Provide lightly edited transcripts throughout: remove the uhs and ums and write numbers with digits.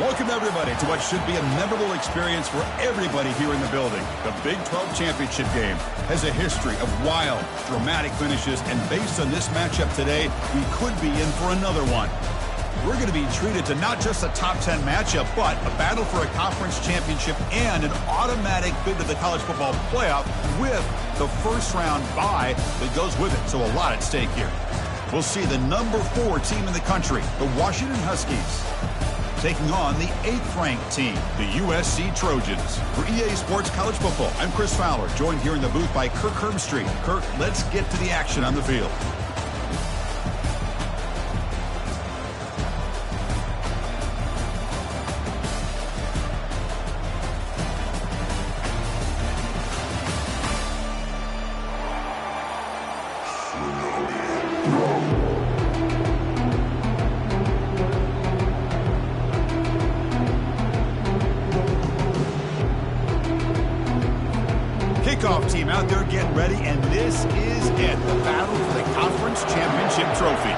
Welcome, everybody, to what should be a memorable experience for everybody here in the building. The Big 12 championship game has a history of wild, dramatic finishes, and based on this matchup today, we could be in for another one. We're going to be treated to not just a top 10 matchup, but a battle for a conference championship and an automatic bid to the college football playoff with the first-round bye that goes with it. So a lot at stake here. We'll see the number 4 team in the country, the Washington Huskies, taking on the 8th-ranked team, the USC Trojans. For EA Sports College Football, I'm Chris Fowler, joined here in the booth by Kirk Herbstreit. Kirk, let's get to the action on the field. Kickoff team out there getting ready, and this is it, the battle for the conference championship trophy.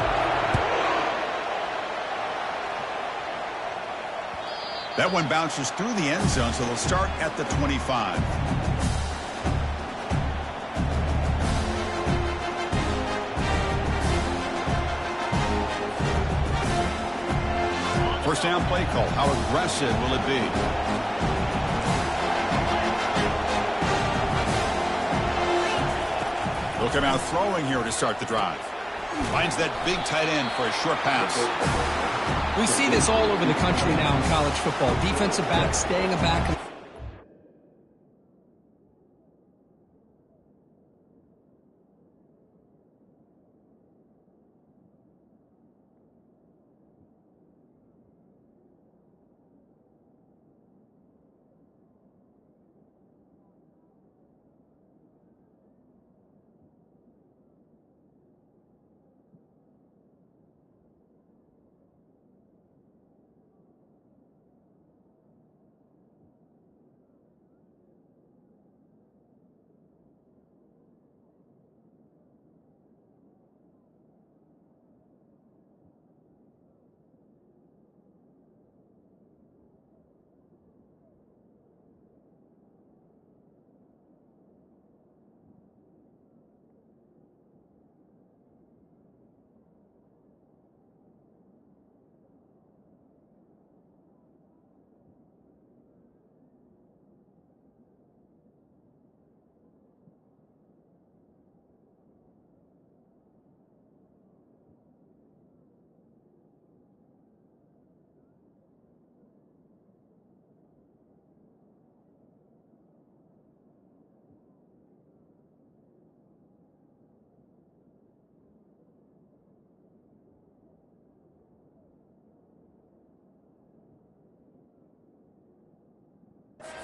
That one bounces through the end zone, so they'll start at the 25. First down play call. How aggressive will it be? Looking out throwing here to start the drive. Finds that big tight end for a short pass. We see this all over the country now in college football. Defensive backs staying back.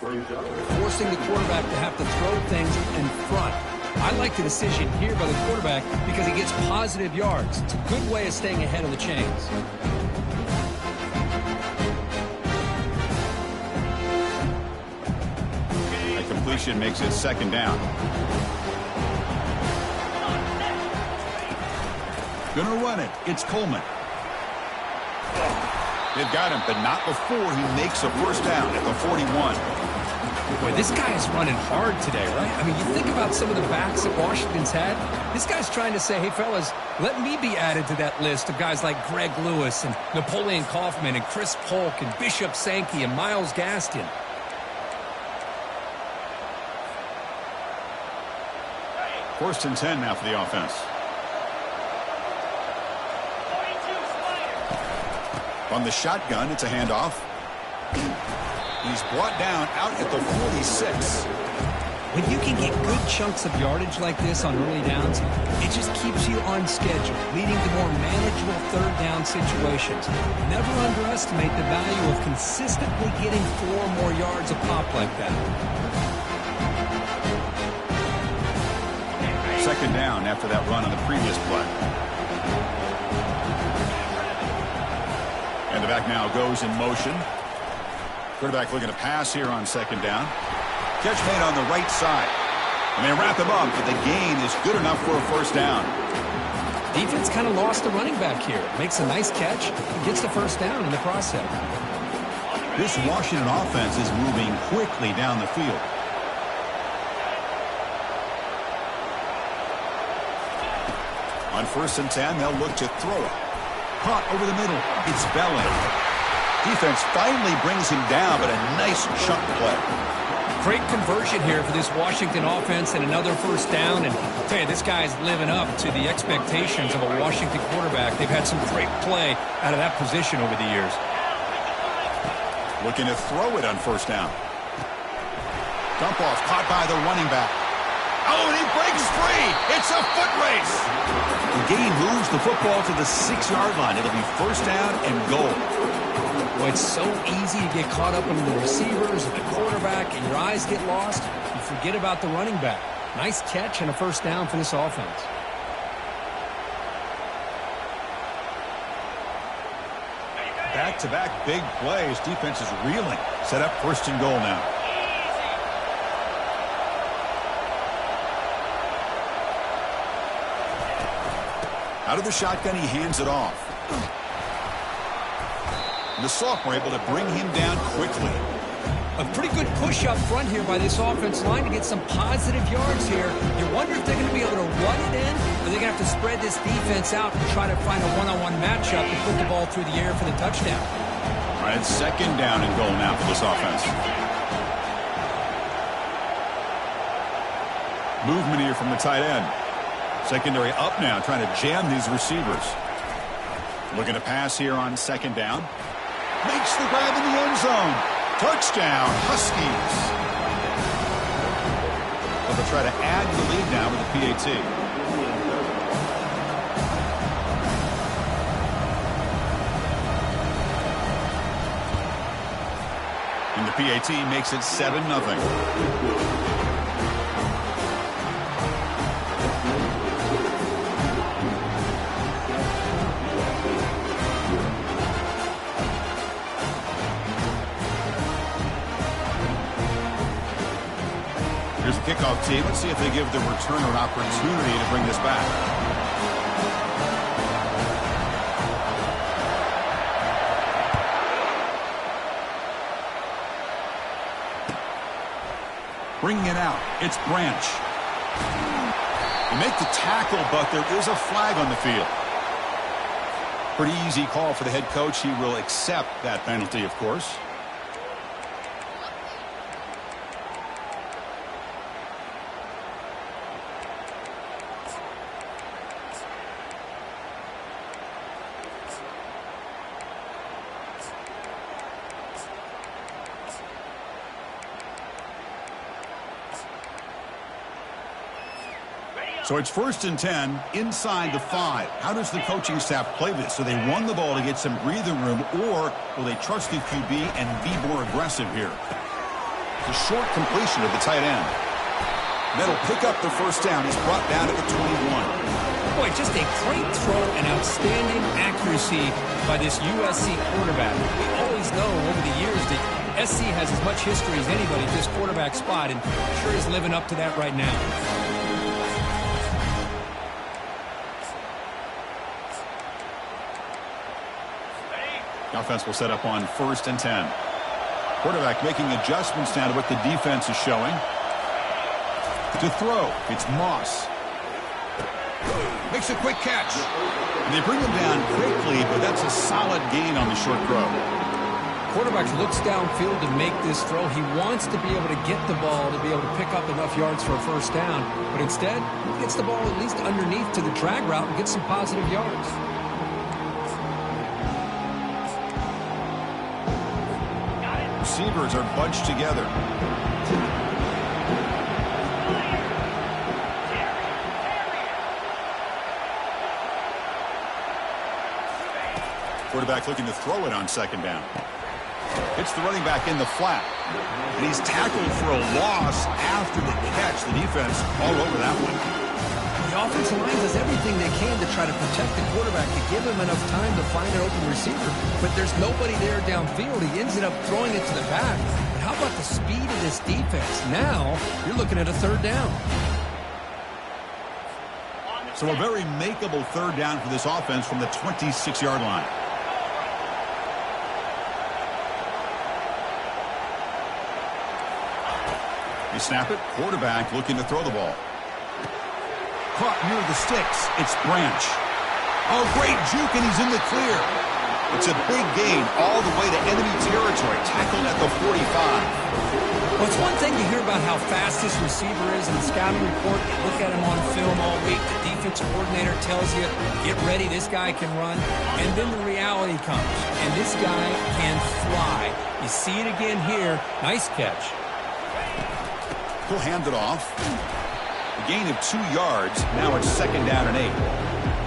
Forcing the quarterback to have to throw things in front. I like the decision here by the quarterback because he gets positive yards. It's a good way of staying ahead of the chains. A completion makes it second down. Gonna run it. It's Coleman. They've got him, but not before he makes a first down at the 41. Boy, this guy is running hard today, right? I mean, you think about some of the backs that Washington's had. This guy's trying to say, hey, fellas, let me be added to that list of guys like Greg Lewis and Napoleon Kaufman and Chris Polk and Bishop Sankey and Miles Gaston. First and 10 now for the offense. On the shotgun, it's a handoff. He's brought down out at the 46. When you can get good chunks of yardage like this on early downs, it just keeps you on schedule, leading to more manageable third down situations. Never underestimate the value of consistently getting 4 more yards a pop like that. Second down after that run on the previous play. And the back now goes in motion. Quarterback looking to pass here on second down. Catch made on the right side. And they wrap him up, but the gain is good enough for a first down. Defense kind of lost the running back here. Makes a nice catch and gets the first down in the process. This Washington offense is moving quickly down the field. On 1st and 10, they'll look to throw it. Caught over the middle. It's Belling. Defense finally brings him down, but a nice chunk play. Great conversion here for this Washington offense and another 1st down. And I'll tell you, this guy is living up to the expectations of a Washington quarterback. They've had some great play out of that position over the years. Looking to throw it on 1st down. Dump off caught by the running back. Oh, and he breaks free. It's a foot race. The gain moves the football to the 6-yard line. It'll be 1st down and goal. Well, it's so easy to get caught up in the receivers and the quarterback, and your eyes get lost. You forget about the running back. Nice catch and a 1st down for this offense. Back-to-back big plays. Defense is reeling. Set up 1st and goal now. Out of the shotgun, he hands it off. And the sophomore able to bring him down quickly. A pretty good push up front here by this offensive line to get some positive yards here. You wonder if they're going to be able to run it in, or they're going to have to spread this defense out and try to find a one-on-one matchup and put the ball through the air for the touchdown. All right, 2nd down and goal now for this offense. Movement here from the tight end. Secondary up now, trying to jam these receivers. Looking to pass here on 2nd down. Makes the grab in the end zone. Touchdown, Huskies. They'll try to add to the lead now with the PAT. And the PAT makes it 7-0. Here's the kickoff team. Let's see if they give the returner an opportunity to bring this back. Bringing it out. It's Branch. They make the tackle, but there is a flag on the field. Pretty easy call for the head coach. He will accept that penalty, of course. So it's 1st and 10 inside the 5. How does the coaching staff play this? So they run the ball to get some breathing room, or will they trust the QB and be more aggressive here? The short completion of the tight end. That'll pick up the 1st down. He's brought down at the 21. Boy, just a great throw and outstanding accuracy by this USC quarterback. We always know over the years that SC has as much history as anybody at this quarterback spot, and sure is living up to that right now. The offense will set up on 1st and 10. Quarterback making adjustments now to what the defense is showing. To throw, it's Moss. Makes a quick catch. And they bring him down quickly, but that's a solid gain on the short throw. Quarterback looks downfield to make this throw. He wants to be able to get the ball to be able to pick up enough yards for a 1st down, but instead he gets the ball at least underneath to the drag route and gets some positive yards. Receivers are bunched together. Quarterback looking to throw it on 2nd down. Hits the running back in the flat. And he's tackled for a loss after the catch. The defense all over that one. The offensive line does everything they can to try to protect the quarterback, to give him enough time to find an open receiver. But there's nobody there downfield. He ends up throwing it to the back. But how about the speed of this defense? Now you're looking at a 3rd down. So a very makeable 3rd down for this offense from the 26-yard line. They snap it. Quarterback looking to throw the ball. Caught near the sticks. It's Branch. Oh, great juke, and he's in the clear. It's a big gain all the way to enemy territory. Tackled at the 45. Well, it's one thing to hear about how fast this receiver is in the scouting report. You look at him on film all week. The defensive coordinator tells you, get ready, this guy can run. And then the reality comes, and this guy can fly. You see it again here. Nice catch. He'll hand it off. A gain of 2 yards. Now it's 2nd down and 8.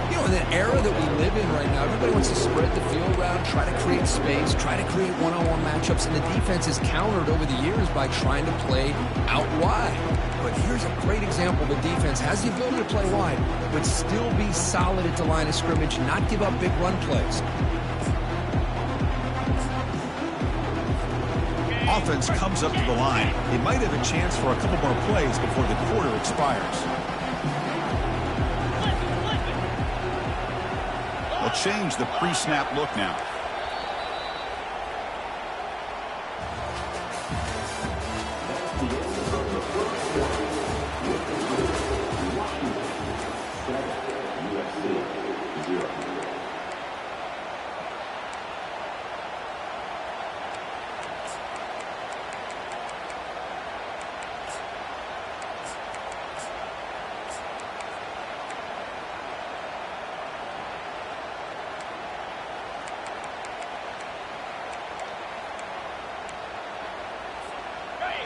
You know, in the era that we live in right now, everybody wants to spread the field around, try to create space, try to create one-on-one matchups, and the defense is countered over the years by trying to play out wide. But here's a great example. The defense has the ability to play wide, but still be solid at the line of scrimmage, not give up big run plays. Offense comes up to the line. They might have a chance for a couple more plays before the quarter expires. They'll change the pre-snap look now.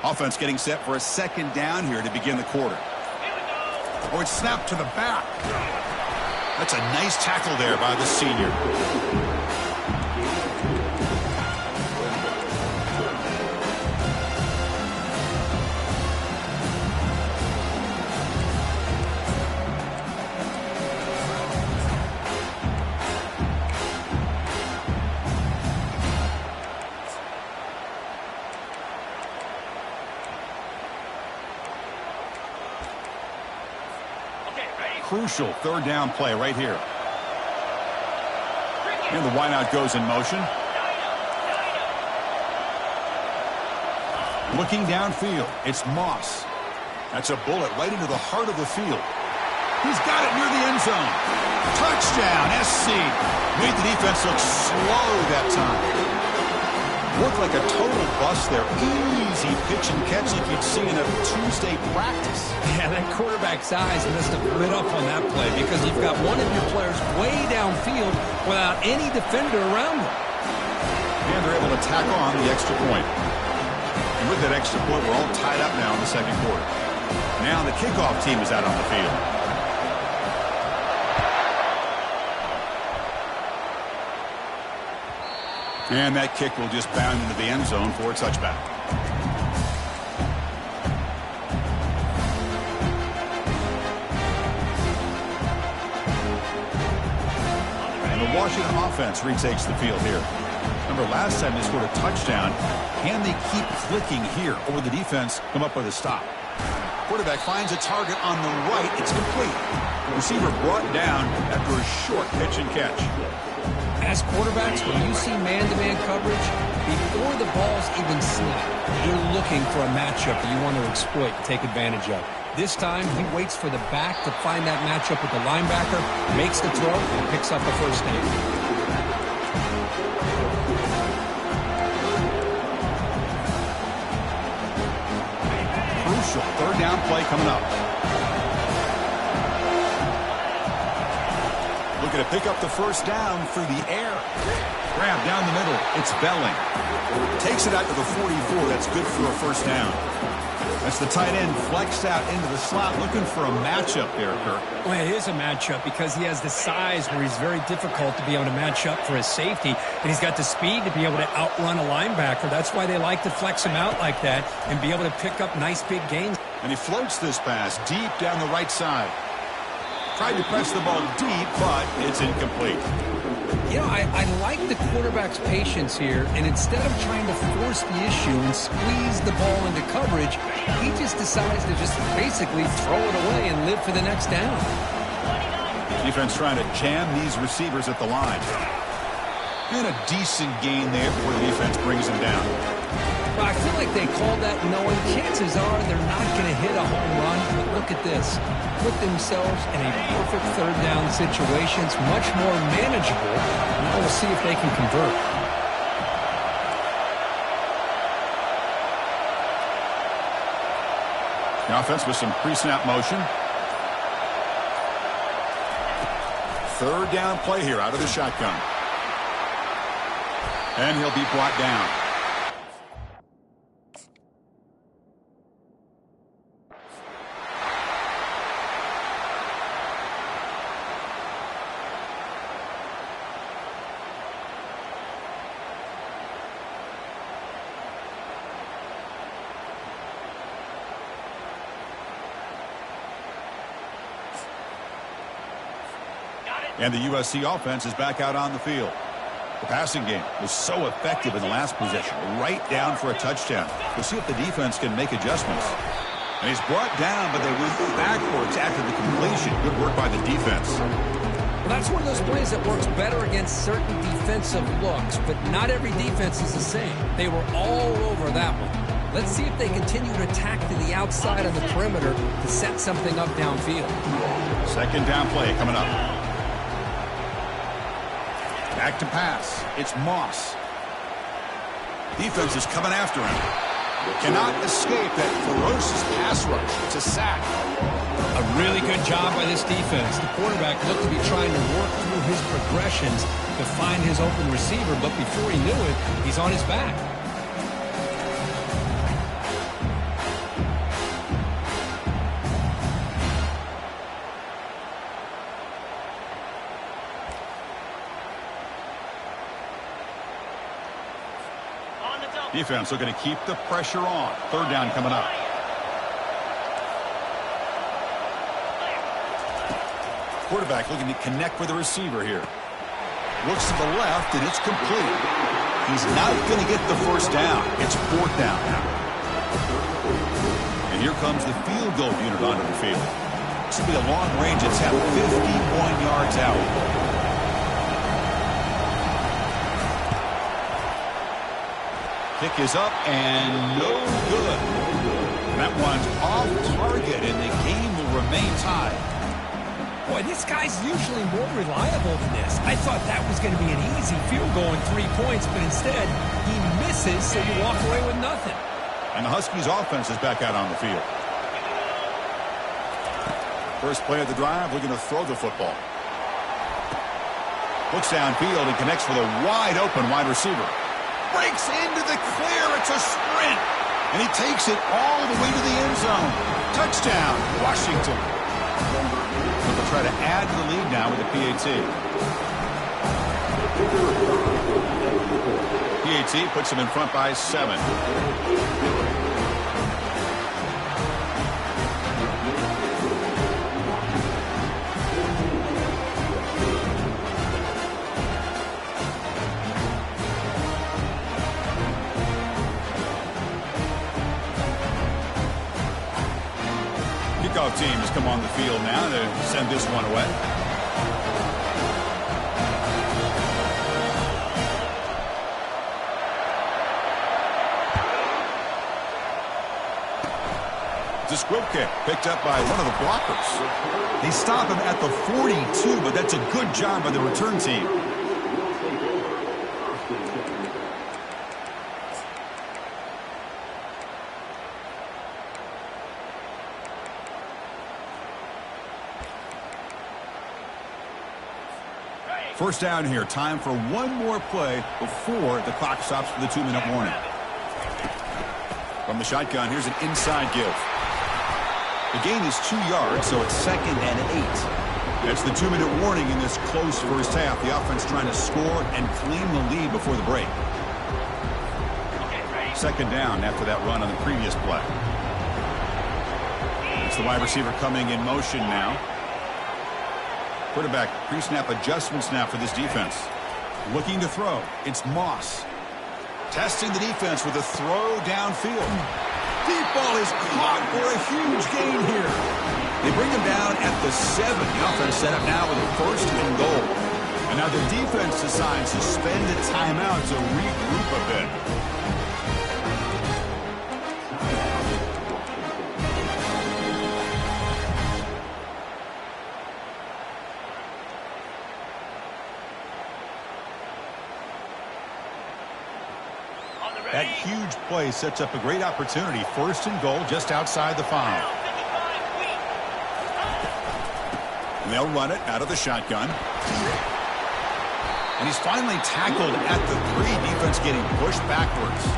Offense getting set for a 2nd down here to begin the quarter. Oh, it's snapped to the back. That's a nice tackle there by the senior. Crucial 3rd down play right here. And the wideout goes in motion. Looking downfield, it's Moss. That's a bullet right into the heart of the field. He's got it near the end zone. Touchdown, SC. Made the defense look slow that time. Looked like a total bust there. Easy pitch and catch like you'd see in a Tuesday practice. Yeah, that quarterback's eyes must have lit up on that play because you've got one of your players way downfield without any defender around them. And they're able to tack on the extra point. And with that extra point, we're all tied up now in the 2nd quarter. Now the kickoff team is out on the field. And that kick will just bound into the end zone for a touchback. And the Washington offense retakes the field here. Remember, last time they scored a touchdown. Can they keep clicking here, or will the defense come up with a stop? Quarterback finds a target on the right. It's complete. The receiver brought down after a short pitch and catch. As quarterbacks, when you see man-to-man coverage, before the ball's even snapped, you're looking for a matchup that you want to exploit and take advantage of. This time, he waits for the back to find that matchup with the linebacker, makes the throw, and picks up the 1st down. Crucial 3rd down play coming up. Looking to pick up the 1st down through the air. Grab down the middle. It's Belling. Takes it out to the 44. That's good for a 1st down. That's the tight end flexed out into the slot, looking for a matchup there, Kirk. Well, it is a matchup because he has the size where he's very difficult to be able to match up for his safety, and he's got the speed to be able to outrun a linebacker. That's why they like to flex him out like that and be able to pick up nice big gains. And he floats this pass deep down the right side. Tried to press the ball deep, but it's incomplete. You know, I like the quarterback's patience here, and instead of trying to force the issue and squeeze the ball into coverage, he just decides to just basically throw it away and live for the next down. Defense trying to jam these receivers at the line. And a decent gain there before the defense brings him down. Well, I feel like they called that knowing chances are they're not going to hit a home run. But look at this. Put themselves in a perfect third down situation. It's much more manageable. Now we'll see if they can convert. The offense with some pre-snap motion. Third down play here out of the shotgun. And he'll be brought down. And the USC offense is back out on the field. The passing game was so effective in the last possession, right down for a touchdown. We'll see if the defense can make adjustments. And he's brought down, but they went backwards after the completion. Good work by the defense. Well, that's one of those plays that works better against certain defensive looks, but not every defense is the same. They were all over that one. Let's see if they continue to attack to the outside of the perimeter to set something up downfield. Second down play coming up. Back to pass. It's Moss. Defense is coming after him. Cannot escape that ferocious pass rush. It's a sack. A really good job by this defense. The quarterback looked to be trying to work through his progressions to find his open receiver, but before he knew it, he's on his back. Defense looking to keep the pressure on. Third down coming up. Quarterback looking to connect with the receiver here. Looks to the left, and it's complete. He's not going to get the first down. It's fourth down now. And here comes the field goal unit onto the field. This will be a long range attempt, 51 yards out. Kick is up and no good. That one's off target, and the game will remain tied. Boy, this guy's usually more reliable than this. I thought that was going to be an easy field goal in 3 points, but instead he misses, so you walk away with nothing. And the Huskies' offense is back out on the field. First play of the drive, looking to throw the football. Looks downfield and connects with a wide-open wide receiver. Breaks into the clear. It's a sprint. And he takes it all the way to the end zone. Touchdown, Washington. They'll try to add to the lead now with a PAT. PAT puts him in front by 7. Kickoff team has come on the field now to send this one away. It's a squib kick picked up by one of the blockers. They stop him at the 42, but that's a good job by the return team. First down here. Time for one more play before the clock stops for the 2-minute warning. From the shotgun, here's an inside give. The gain is 2 yards, so it's 2nd and 8. That's the 2-minute warning in this close first half. The offense trying to score and claim the lead before the break. Second down after that run on the previous play. It's the wide receiver coming in motion now. Quarterback pre-snap adjustments now for this defense. Looking to throw. It's Moss. Testing the defense with a throw downfield. Deep ball is caught for a huge gain here. They bring him down at the 7. The offense set up now with a 1st and goal. And now the defense decides to spend a timeout to regroup a bit. That huge play sets up a great opportunity. First and goal just outside the 5. And they'll run it out of the shotgun. And he's finally tackled at the 3. Defense getting pushed backwards.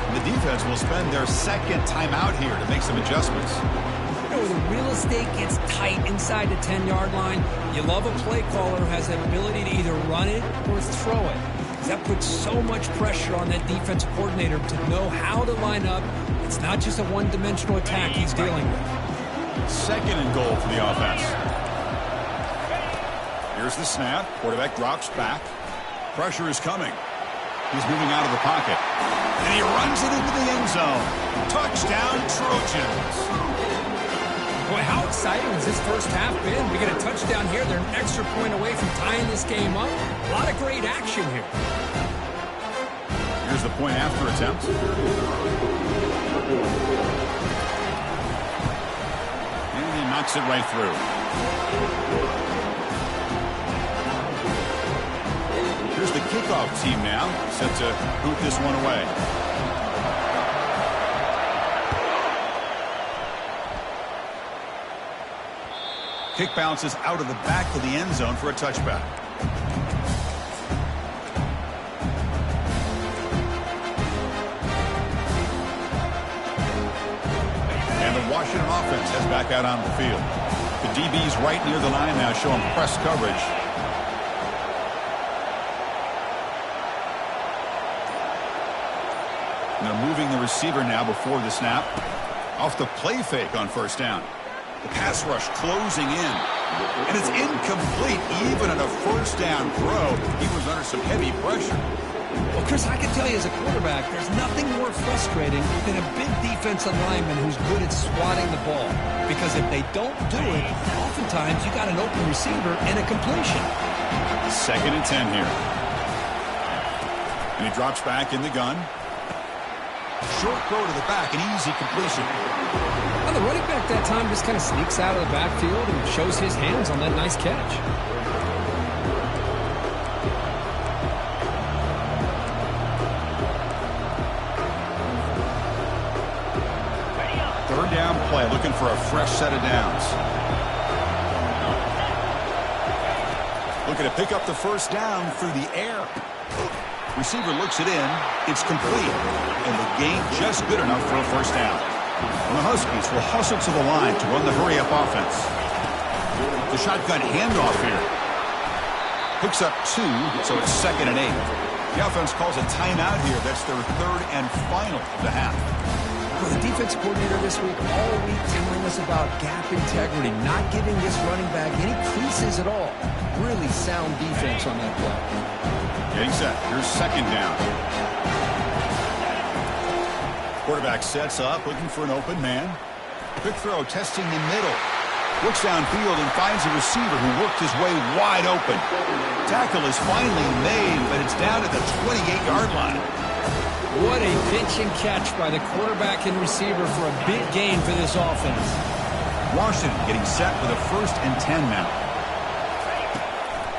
And the defense will spend their second timeout here to make some adjustments. You know, when the real estate gets tight inside the 10-yard line, you love a play caller who has the ability to either run it or throw it. That puts so much pressure on that defensive coordinator to know how to line up. It's not just a one-dimensional attack he's dealing with. Second and goal for the offense. Here's the snap. Quarterback drops back. Pressure is coming. He's moving out of the pocket. And he runs it into the end zone. Touchdown, Trojans. Boy, how exciting has this first half been? We get a touchdown here. They're an extra point away from tying this game up. A lot of great action here. Here's the point after attempt. And he knocks it right through. Here's the kickoff team now, set to boot this one away. Kick bounces out of the back of the end zone for a touchback. And the Washington offense heads back out on the field. The DB's right near the line now, showing press coverage. And they're moving the receiver now before the snap. Off the play fake on first down. The pass rush closing in. And it's incomplete even on a first down throw. He was under some heavy pressure. Well, Chris, I can tell you as a quarterback, there's nothing more frustrating than a big defensive lineman who's good at swatting the ball. Because if they don't do it, oftentimes you got an open receiver and a completion. Second and 10 here. And he drops back in the gun. Short throw to the back, an easy completion. Well, the running back that time just kind of sneaks out of the backfield and shows his hands on that nice catch. Third down play, looking for a fresh set of downs. Looking to pick up the first down through the air. Receiver looks it in. It's complete. And the gain just good enough for a first down. And the Huskies will hustle to the line to run the hurry-up offense. The shotgun handoff here. Picks up 2, so it's second and 8. The offense calls a timeout here. That's their third and final of the half. Well, the defense coordinator this week, all week telling us about gap integrity, not giving this running back any creases at all. Really sound defense on that play. Getting set. Here's second down. Quarterback sets up, looking for an open man. Quick throw, testing the middle. Looks downfield and finds a receiver who worked his way wide open. Tackle is finally made, but it's down at the 28-yard line. What a pitch and catch by the quarterback and receiver for a big gain for this offense. Washington getting set with a first and 10 now.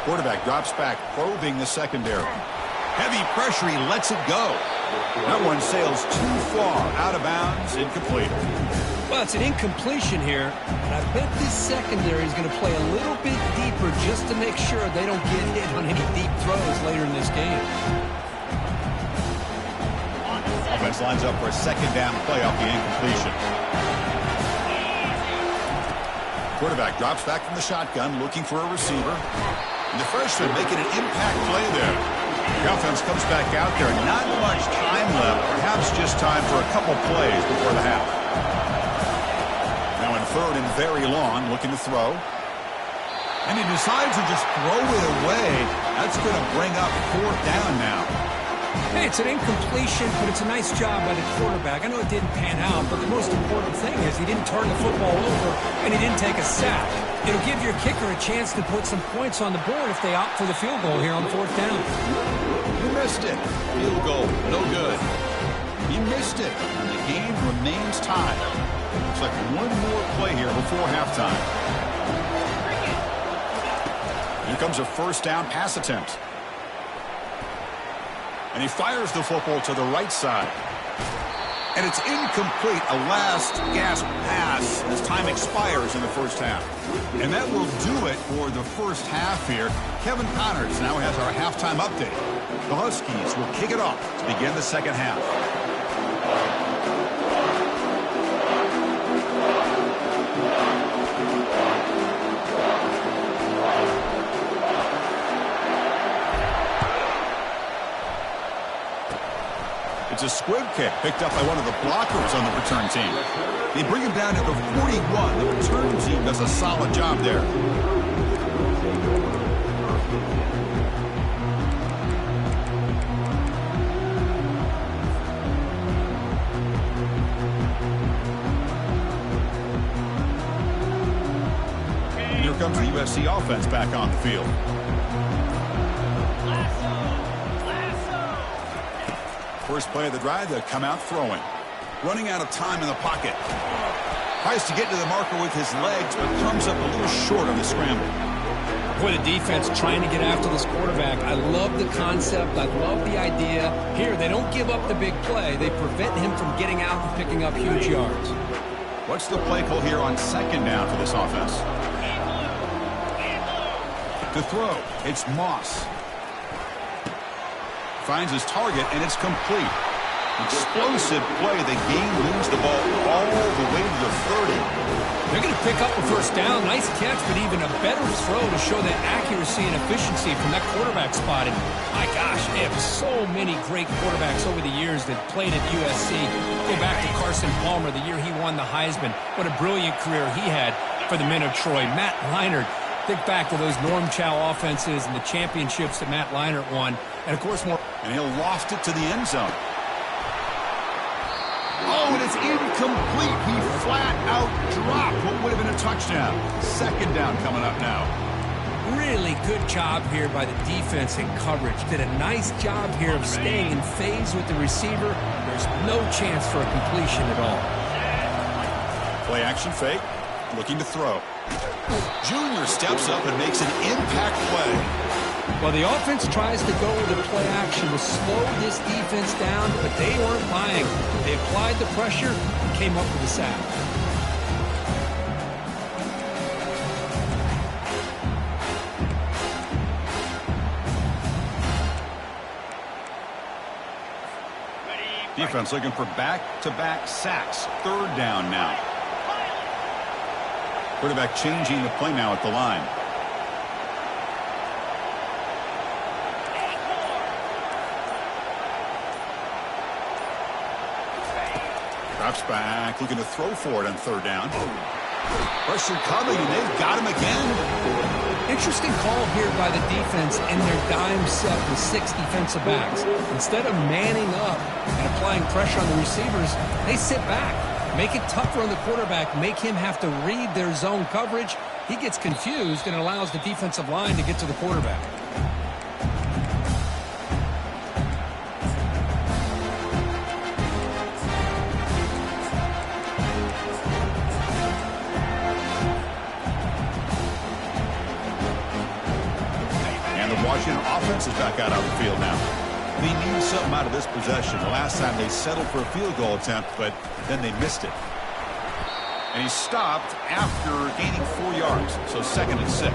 Quarterback drops back, probing the secondary. Heavy pressure, he lets it go. That one sails too far, out of bounds, incomplete. Well, it's an incompletion here, but I bet this secondary is going to play a little bit deeper just to make sure they don't get hit on any deep throws later in this game. Offense lines up for a second down play off the incompletion. Quarterback drops back from the shotgun, looking for a receiver. And the freshman making an impact play there. The offense comes back out there. Not much time left. Perhaps just time for a couple plays before the half. Now in third and very long, looking to throw. And he decides to just throw it away. That's going to bring up fourth down now. Hey, it's an incompletion, but it's a nice job by the quarterback. I know it didn't pan out, but the most important thing is he didn't turn the football over and he didn't take a sack. It'll give your kicker a chance to put some points on the board if they opt for the field goal here on fourth down. You missed it. Field goal, no good. He missed it, and the game remains tied. Looks like one more play here before halftime. Here comes a first down pass attempt. And he fires the football to the right side. And it's incomplete, a last-gasp pass as time expires in the first half. And that will do it for the first half here. Kevin Connors now has our halftime update. The Huskies will kick it off to begin the second half. It's a squib kick picked up by one of the blockers on the return team. They bring him down to the 41. The return team does a solid job there. And here comes the USC offense back on the field. First play of the drive, they'll come out throwing. Running out of time in the pocket. Tries to get to the marker with his legs, but comes up a little short on the scramble. Boy, the defense trying to get after this quarterback. I love the concept. I love the idea. Here, they don't give up the big play. They prevent him from getting out and picking up huge yards. What's the play call here on second down for this offense? To throw, it's Moss. Finds his target, and it's complete. Explosive play. The game moves the ball all the way to the 30. They're going to pick up a first down. Nice catch, but even a better throw to show that accuracy and efficiency from that quarterback spot. And my gosh, they have so many great quarterbacks over the years that played at USC. Go back to Carson Palmer, the year he won the Heisman. What a brilliant career he had for the men of Troy. Matt Leinart. Think back to those Norm Chow offenses and the championships that Matt Leinart won. And, of course, more. And he'll loft it to the end zone. Oh, and it's incomplete. He flat out dropped what would have been a touchdown. Second down coming up now. Really good job here by the defense in coverage. Did a nice job here of staying in phase with the receiver. There's no chance for a completion at all. Play action fake. Looking to throw. Junior steps up and makes an impact play. Well, the offense tries to go with the play action to slow this defense down, but they weren't buying. They applied the pressure and came up with a sack. Defense looking for back-to-back sacks. Third down now. Quarterback changing the play now at the line. Drops back, looking to throw for it on third down. Pressure coming, and they've got him again. Interesting call here by the defense in their dime set with 6 defensive backs. Instead of manning up and applying pressure on the receivers, they sit back. Make it tougher on the quarterback, make him have to read their zone coverage. He gets confused and allows the defensive line to get to the quarterback. And the Washington offense is back out on the field now. They need something out of this possession. The last time they settled for a field goal attempt, but then they missed it. And he stopped after gaining 4 yards, so 2nd and 6.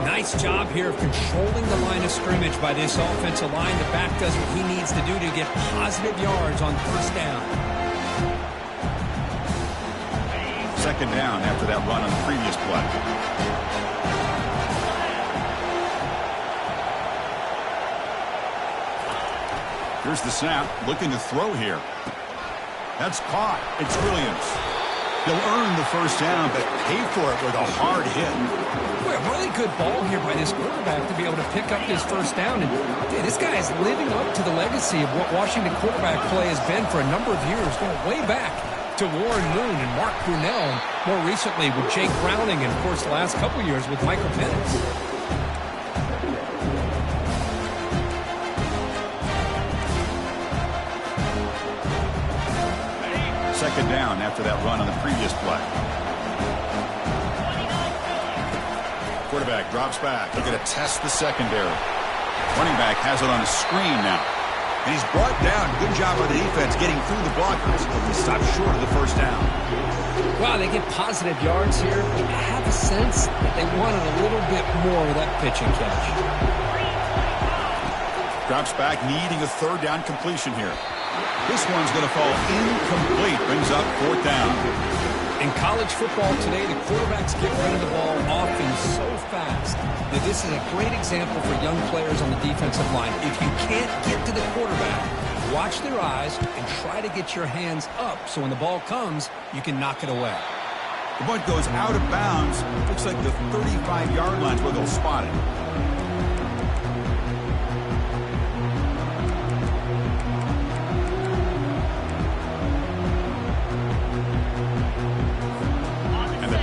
Nice job here of controlling the line of scrimmage by this offensive line. The back does what he needs to do to get positive yards on first down. 2nd down after that run on the previous play. Here's the snap, looking to throw here. That's caught. It's Williams. He'll earn the first down, but pay for it with a hard hit. Boy, a really good ball here by this quarterback to be able to pick up this first down. And this guy is living up to the legacy of what Washington quarterback play has been for a number of years, going way back to Warren Moon and Mark Brunell, and more recently with Jake Browning, and, of course, the last couple years with Michael Penix. Second down after that run on the previous play. Quarterback drops back. They're going to test the secondary. Running back has it on a screen now. And he's brought down. Good job by the defense getting through the blockers. He stopped short of the first down. Wow, they get positive yards here. But I have a sense that they wanted a little bit more with that pitch and catch. Drops back, needing a third down completion here. This one's going to fall incomplete. Brings up fourth down. In college football today, the quarterbacks get rid of the ball often so fast that this is a great example for young players on the defensive line. If you can't get to the quarterback, watch their eyes and try to get your hands up so when the ball comes, you can knock it away. The punt goes out of bounds. Looks like the 35-yard line's where they'll spot it.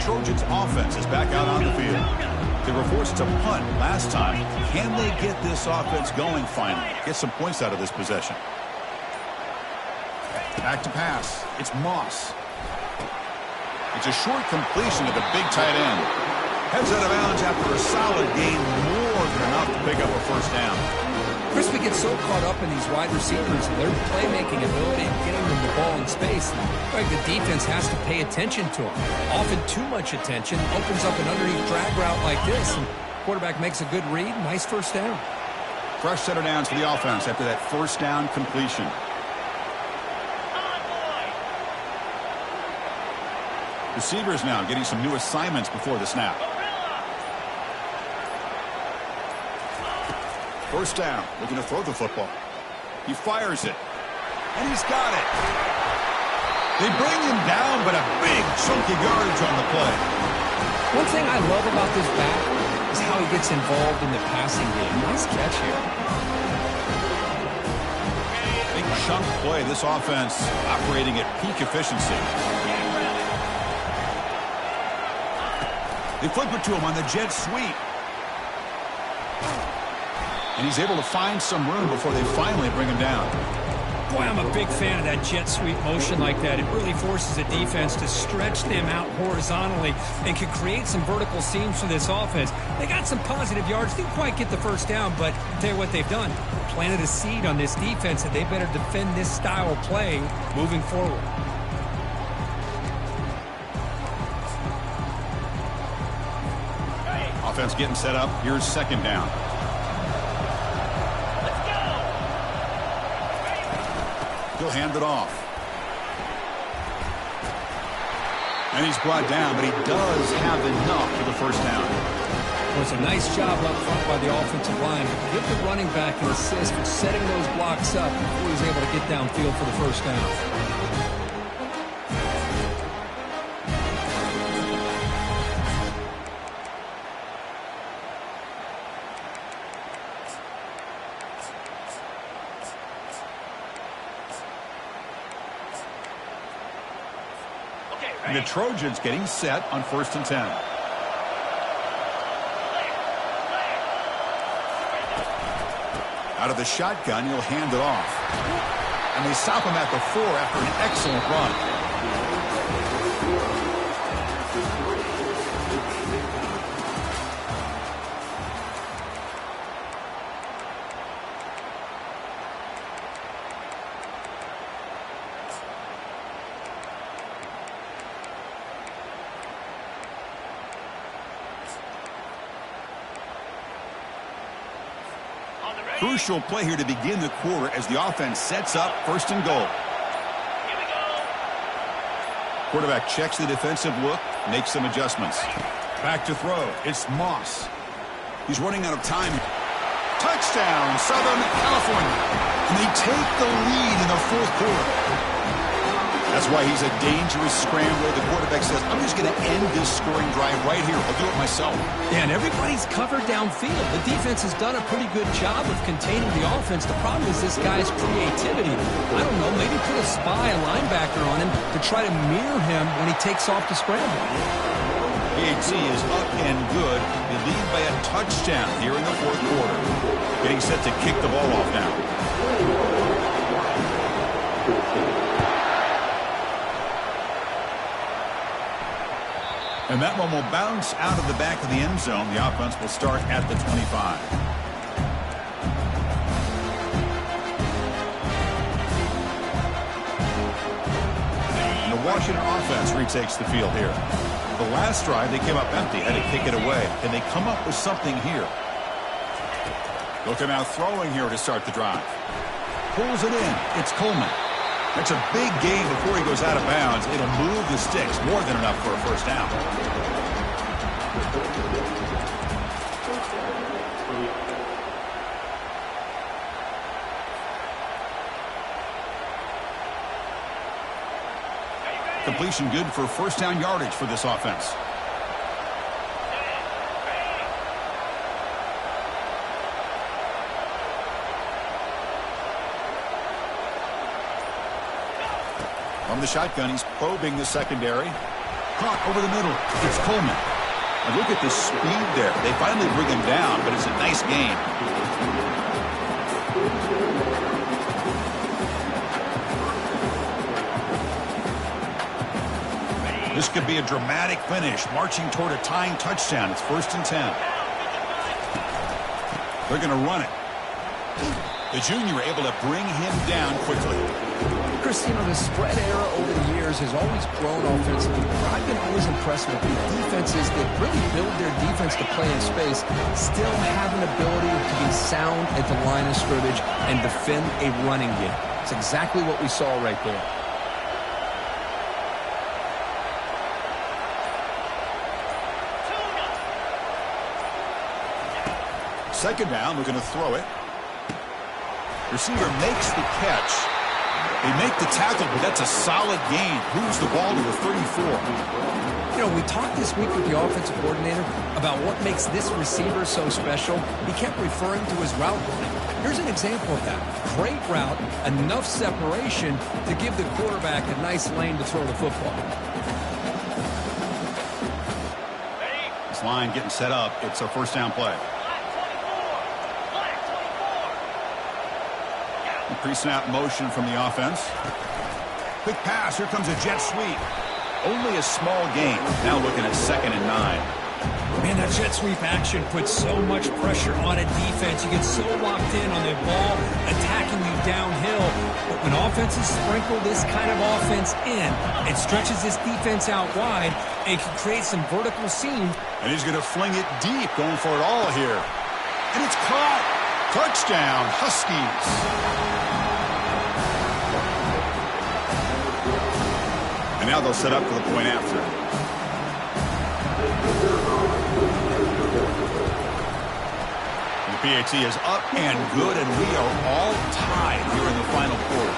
Trojans offense is back out on the field. They were forced to punt last time. Can they get this offense going finally? Get some points out of this possession. Back to pass. It's Moss. It's a short completion to the big tight end. Heads out of bounds after a solid gain, more than enough to pick up a first down. Chris, we get so caught up in these wide receivers and their playmaking ability and getting them the ball in space. Right, the defense has to pay attention to them. Often too much attention opens up an underneath drag route like this, and quarterback makes a good read. Nice first down. Fresh set of downs for the offense after that first down completion. Receivers now getting some new assignments before the snap. First down, looking to throw the football. He fires it, and he's got it. They bring him down, but a big chunk of yardage on the play. One thing I love about this back is how he gets involved in the passing game. Nice catch here. Big chunk play, this offense operating at peak efficiency. They flip it to him on the jet sweep. And he's able to find some room before they finally bring him down. Boy, I'm a big fan of that jet sweep motion like that. It really forces the defense to stretch them out horizontally and can create some vertical seams for this offense. They got some positive yards. Didn't quite get the first down, but I'll tell you what they've done. Planted a seed on this defense that they better defend this style of play moving forward. Offense getting set up. Here's second down. He'll hand it off. And he's brought down, but he does have enough for the first down. Well, it's a nice job up front by the offensive line. Give the running back an assist for setting those blocks up before he's able to get downfield for the first down. And the Trojans getting set on 1st and 10. Out of the shotgun, he'll hand it off. And they stop him at the 4 after an excellent run. Crucial play here to begin the quarter as the offense sets up 1st and goal. Quarterback checks the defensive look, makes some adjustments. Back to throw. It's Moss. He's running out of time. Touchdown, Southern California. And they take the lead in the 4th quarter. That's why he's a dangerous scrambler. The quarterback says, I'm just going to end this scoring drive right here. I'll do it myself. Yeah, and everybody's covered downfield. The defense has done a pretty good job of containing the offense. The problem is this guy's creativity. I don't know, maybe put a spy, a linebacker on him to try to mirror him when he takes off to scramble. PAT is up and good. They lead by a touchdown here in the 4th quarter. Getting set to kick the ball off now. And that one will bounce out of the back of the end zone. The offense will start at the 25. Washington offense retakes the field here. The last drive, they came up empty, had to kick it away. Can they come up with something here? Looking out throwing here to start the drive. Pulls it in. It's Coleman. That's a big gain before he goes out of bounds. It'll move the sticks. More than enough for a first down. Completion good for first down yardage for this offense. From the shotgun, he's probing the secondary. Caught over the middle. It's Coleman. And look at the speed there. They finally bring him down, but it's a nice gain. This could be a dramatic finish, marching toward a tying touchdown. It's 1st and 10. They're going to run it. The junior able to bring him down quickly. Chris, you know, the spread era over the years has always grown offensively. I've been always impressed with the defenses that really build their defense to play in space, still have an ability to be sound at the line of scrimmage and defend a running game. It's exactly what we saw right there. Second down, we're going to throw it. Receiver makes the catch. They make the tackle, but that's a solid gain. Moves the ball to the 34. You know, we talked this week with the offensive coordinator about what makes this receiver so special. He kept referring to his route running. Here's an example of that. Great route, enough separation to give the quarterback a nice lane to throw the football. This line getting set up. It's a first down play. Pre-snap motion from the offense. Quick pass. Here comes a jet sweep. Only a small gain. Now looking at 2nd and 9. Man, that jet sweep action puts so much pressure on a defense. You get so locked in on the ball attacking you downhill. But when offenses sprinkle this kind of offense in, it stretches this defense out wide and can create some vertical seam. And he's going to fling it deep, going for it all here. And it's caught. Touchdown, Huskies. And now they'll set up for the point after. The PAT is up and good, and we are all tied here in the final quarter.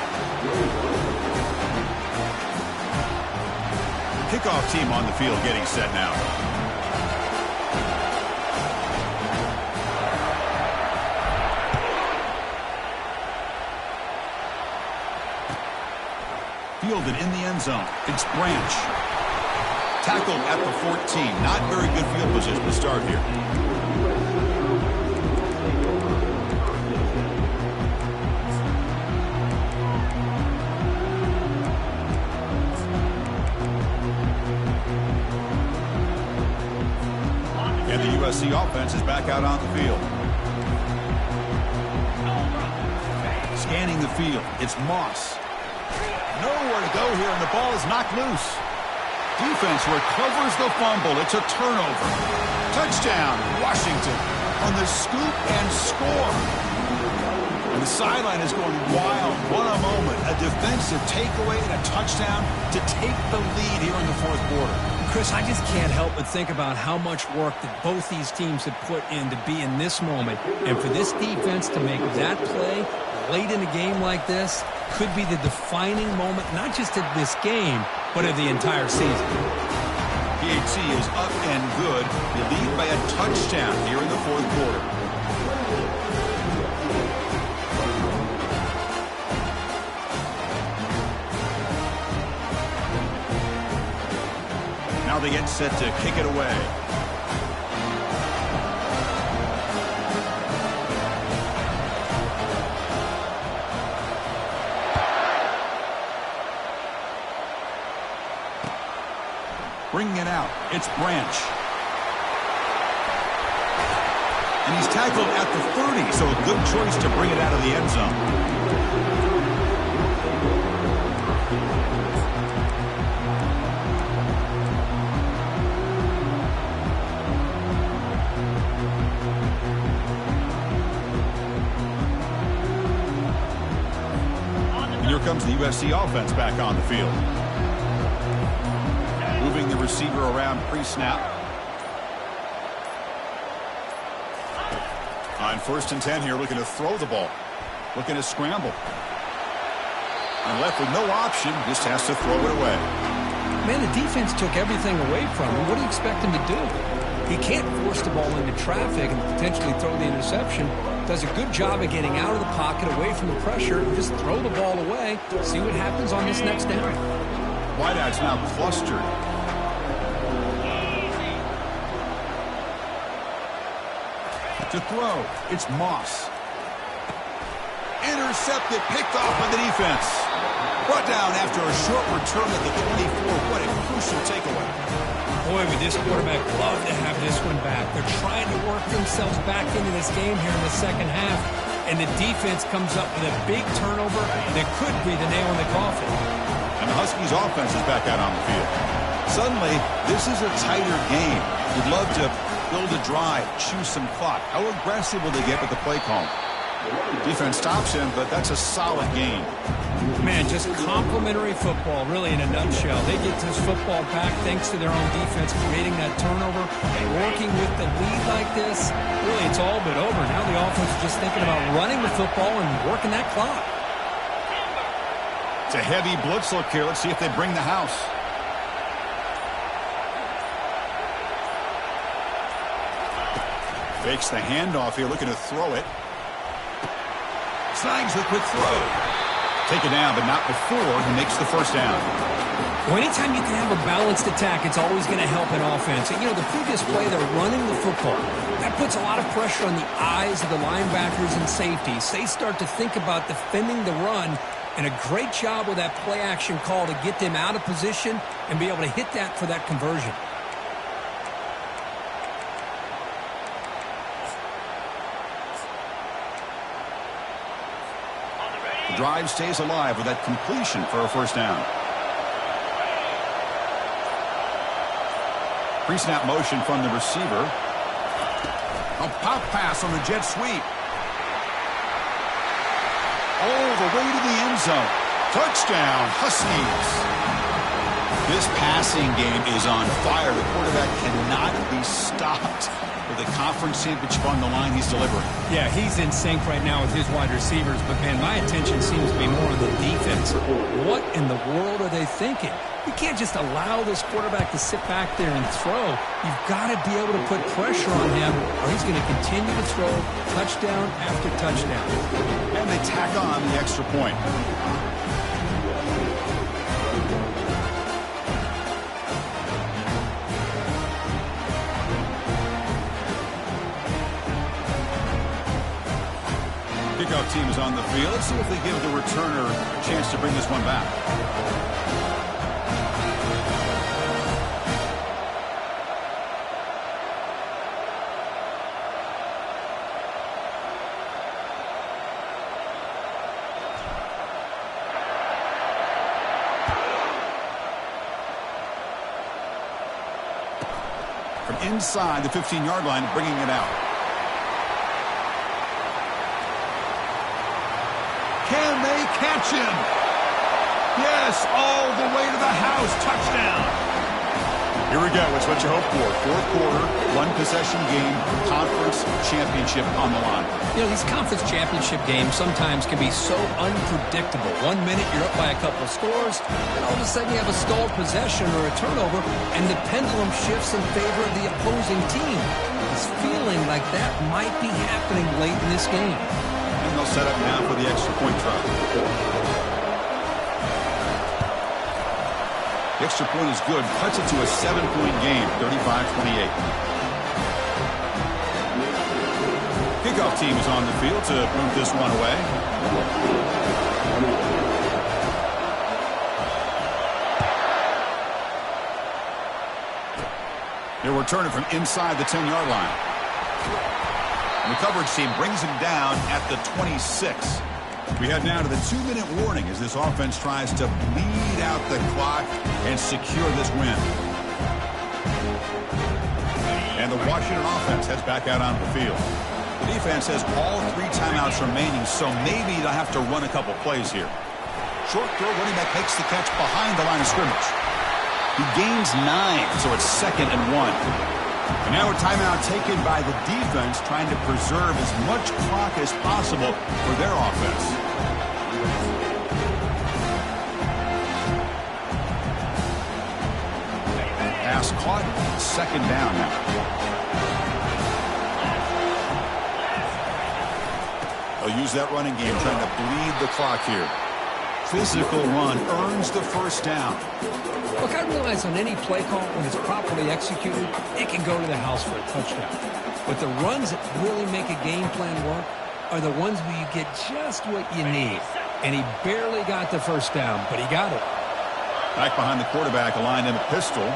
Kickoff team on the field getting set now. Fielded in the end zone. It's Branch. Tackled at the 14. Not very good field position to start here. And the USC offense is back out on the field. Scanning the field. It's Moss. Nowhere to go here, and the ball is knocked loose. Defense recovers the fumble. It's a turnover. Touchdown, Washington on the scoop and score. And the sideline is going wild. What a moment. A defensive takeaway and a touchdown to take the lead here in the 4th quarter. Chris, I just can't help but think about how much work that both these teams have put in to be in this moment. And for this defense to make that play late in a game like this could be the defining moment, not just of this game, but of the entire season. PAT is up and good. They lead by a touchdown here in the 4th quarter. Now they get set to kick it away. Bringing it out. It's Branch. And he's tackled at the 30, so a good choice to bring it out of the end zone. comes the USC offense back on the field. Moving the receiver around pre-snap. On 1st and 10 here, looking to throw the ball. Looking to scramble. And left with no option, just has to throw it away. Man, the defense took everything away from him. What do you expect him to do? He can't force the ball into traffic and potentially throw the interception. Does a good job of getting out of the pocket, away from the pressure, and just throw the ball away. See what happens on this next down. Wideout's now clustered. To throw, it's Moss. Intercepted, picked off by the defense. Brought down after a short return at the 24. What a crucial takeaway. Boy, would this quarterback love to have this one back. They're trying to work themselves back into this game here in the second half, and the defense comes up with a big turnover that could be the nail in the coffin. And the Huskies offense is back out on the field. Suddenly, this is a tighter game. You'd love to build a drive, choose some clock. How aggressive will they get with the play call? Defense stops him, but that's a solid game. Man, just complimentary football, really, in a nutshell. They get this football back thanks to their own defense, creating that turnover, working with the lead like this. Really, it's all but over. Now the offense is just thinking about running the football and working that clock. It's a heavy blitz look here. Let's see if they bring the house. Fakes the handoff here, looking to throw it. Snags the quick throw. Take it down, but not before he makes the first down. Well, anytime you can have a balanced attack, it's always going to help an offense. And, you know, the previous play, they're running the football. That puts a lot of pressure on the eyes of the linebackers and safeties. They start to think about defending the run, and a great job with that play-action call to get them out of position and be able to hit that for that conversion. The drive stays alive with that completion for a first down. Pre-snap motion from the receiver. A pop pass on the jet sweep. All the way to the end zone. Touchdown, Huskies. This passing game is on fire. The quarterback cannot be stopped. With the conference championship on the line, he's delivering. Yeah, he's in sync right now with his wide receivers, but, man, my attention seems to be more on the defense. What in the world are they thinking? You can't just allow this quarterback to sit back there and throw. You've got to be able to put pressure on him, or he's going to continue to throw touchdown after touchdown. And they tack on the extra point. Kickoff team is on the field. Let's see if they give the returner a chance to bring this one back. From inside the 15-yard line, bringing it out. Can they catch him? Yes, all the way to the house. Touchdown. Here we go. It's what you hope for. Fourth quarter, one-possession game, conference championship on the line. You know, these conference championship games sometimes can be so unpredictable. 1 minute you're up by a couple of scores, and all of a sudden you have a stalled possession or a turnover, and the pendulum shifts in favor of the opposing team. It's feeling like that might be happening late in this game. And they'll set up now for the extra point try. The extra point is good. Cuts it to a 7-point game, 35-28. Kickoff team is on the field to move this one away. They'll return it from inside the 10-yard line. And the coverage team brings him down at the 26. We head now to the 2-minute warning as this offense tries to bleed out the clock and secure this win. And the Washington offense heads back out onto the field. The defense has all 3 timeouts remaining, so maybe they'll have to run a couple plays here. Short throw, running back makes the catch behind the line of scrimmage. He gains 9, so it's 2nd and 1. And now a timeout taken by the defense, trying to preserve as much clock as possible for their offense. Pass caught, 2nd down now. They'll use that running game, trying to bleed the clock here. Physical run earns the 1st down. Look, I realize on any play call, when it's properly executed, it can go to the house for a touchdown. But the runs that really make a game plan work are the ones where you get just what you need. And he barely got the 1st down, but he got it. Back behind the quarterback, aligned in a pistol.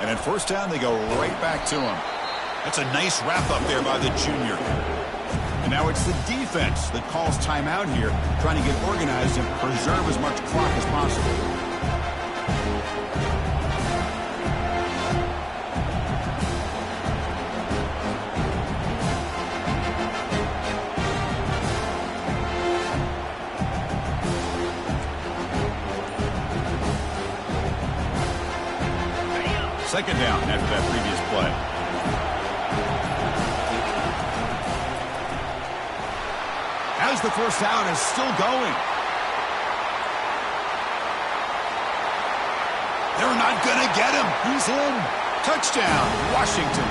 And at 1st down, they go right back to him. That's a nice wrap-up there by the junior. And now it's the defense that calls timeout here, trying to get organized and preserve as much clock as possible. Second down after that previous play. As the 1st down is still going. They're not going to get him. He's in. Touchdown, Washington.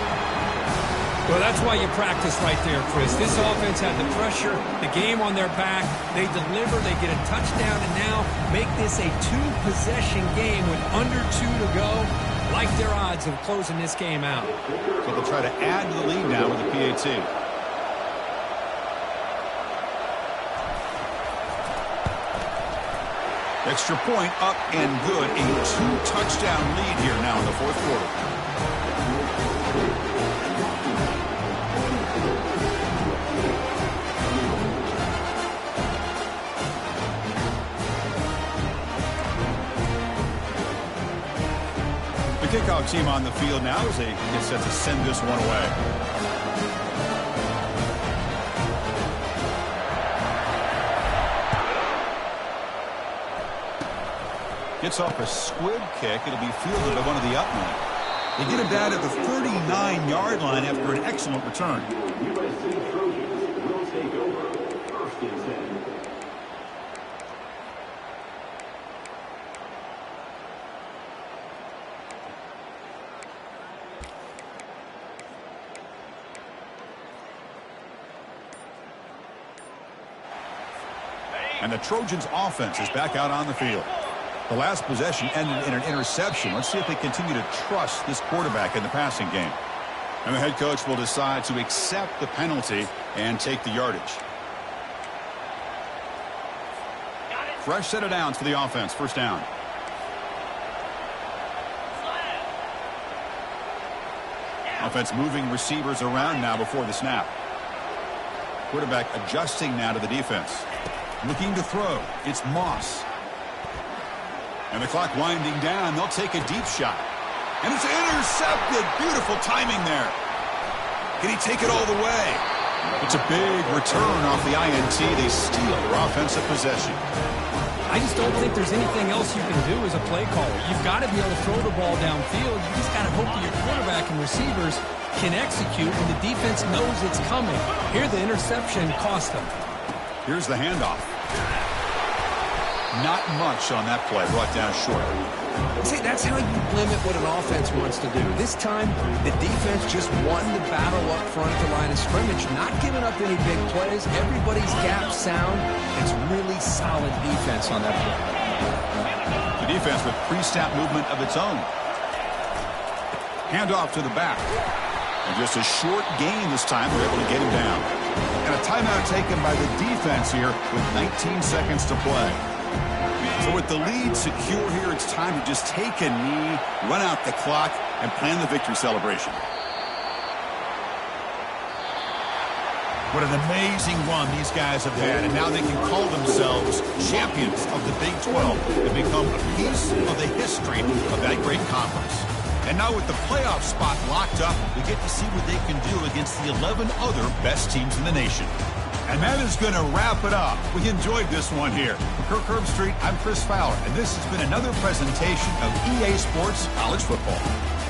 Well, that's why you practice right there, Chris. This offense had the pressure, the game on their back. They deliver, they get a touchdown, and now make this a 2-possession game with under 2 to go. Like their odds of closing this game out. So they'll try to add to the lead now with the PAT. Extra point up and good. A 2-touchdown lead here now in the 4th quarter. Kickoff team on the field now as they get set to send this one away. Gets off a squib kick. It'll be fielded by one of the up men. They get him down at the 39-yard line after an excellent return. USC Trojans will take over 1st and 10. And the Trojans' offense is back out on the field. The last possession ended in an interception. Let's see if they continue to trust this quarterback in the passing game. And the head coach will decide to accept the penalty and take the yardage. Fresh set of downs for the offense. 1st down. Offense moving receivers around now before the snap. Quarterback adjusting now to the defense. Looking to throw. It's Moss. And the clock winding down. They'll take a deep shot. And it's intercepted. Beautiful timing there. Can he take it all the way? It's a big return off the INT. They steal their offensive possession. I just don't think there's anything else you can do as a play caller. You've got to be able to throw the ball downfield. You just got to hope that your quarterback and receivers can execute when the defense knows it's coming. Here, the interception cost them. Here's the handoff. Not much on that play, brought down short. See, that's how you limit what an offense wants to do. This time, the defense just won the battle up front at the line of scrimmage, not giving up any big plays. Everybody's gap sound. It's really solid defense on that play. The defense with pre-snap movement of its own. Handoff to the back. And just a short gain this time. They're able to get him down. And a timeout taken by the defense here with 19 seconds to play. So with the lead secure here, it's time to just take a knee, run out the clock, and plan the victory celebration. What an amazing run these guys have had, and now they can call themselves champions of the Big 12 and become a piece of the history of that great conference. And now with the playoff spot locked up, we get to see what they can do against the 11 other best teams in the nation. And that is going to wrap it up. We enjoyed this one here. For Kirk Herbstreit, I'm Chris Fowler, and this has been another presentation of EA Sports College Football.